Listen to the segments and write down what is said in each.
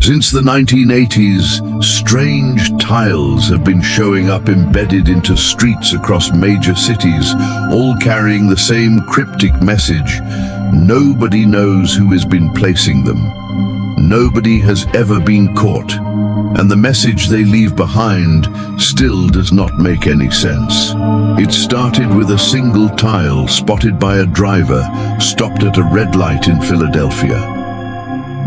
Since the 1980s, strange tiles have been showing up embedded into streets across major cities, all carrying the same cryptic message. Nobody knows who has been placing them. Nobody has ever been caught, and the message they leave behind still does not make any sense. It started with a single tile spotted by a driver stopped at a red light in Philadelphia.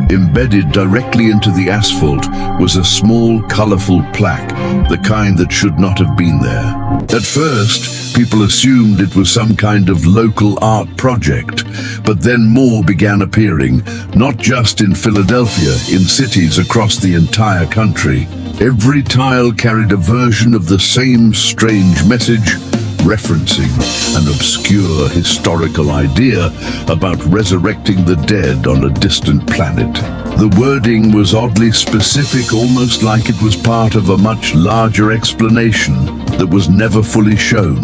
Embedded directly into the asphalt was a small, colorful plaque, the kind that should not have been there. At first, people assumed it was some kind of local art project, but then more began appearing, not just in Philadelphia, in cities across the entire country. Every tile carried a version of the same strange message, referencing an obscure historical idea about resurrecting the dead on a distant planet. The wording was oddly specific, almost like it was part of a much larger explanation that was never fully shown.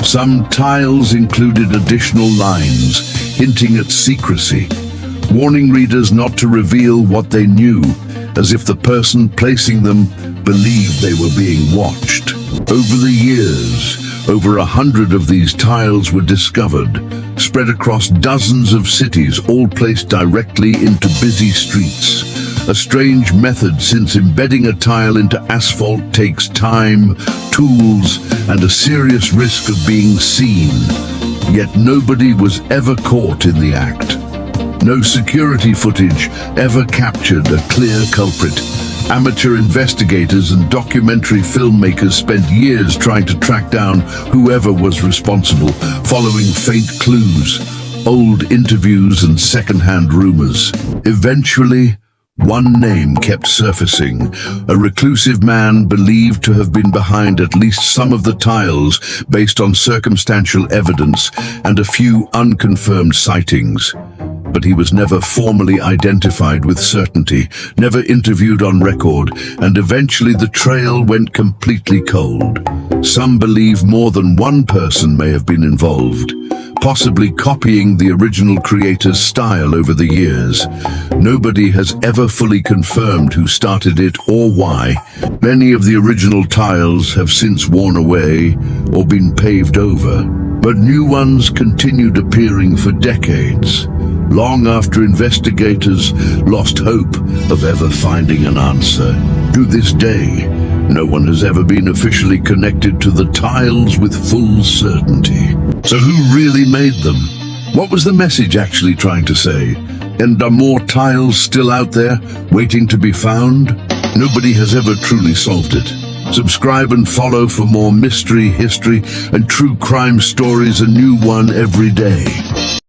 Some tiles included additional lines, hinting at secrecy, warning readers not to reveal what they knew, as if the person placing them believed they were being watched. Over the years, over 100 of these tiles were discovered, spread across dozens of cities, all placed directly into busy streets. A strange method, since embedding a tile into asphalt takes time, tools, and a serious risk of being seen. Yet nobody was ever caught in the act. No security footage ever captured a clear culprit. Amateur investigators and documentary filmmakers spent years trying to track down whoever was responsible, following faint clues, old interviews, and second-hand rumors. Eventually, one name kept surfacing, a reclusive man believed to have been behind at least some of the tiles based on circumstantial evidence and a few unconfirmed sightings. But he was never formally identified with certainty, never interviewed on record, and eventually the trail went completely cold. Some believe more than one person may have been involved, possibly copying the original creator's style over the years. Nobody has ever fully confirmed who started it or why. Many of the original tiles have since worn away or been paved over, but new ones continued appearing for decades, long after investigators lost hope of ever finding an answer. To this day, no one has ever been officially connected to the tiles with full certainty. So who really made them? What was the message actually trying to say? And are more tiles still out there, waiting to be found? Nobody has ever truly solved it. Subscribe and follow for more mystery, history, and true crime stories, a new one every day.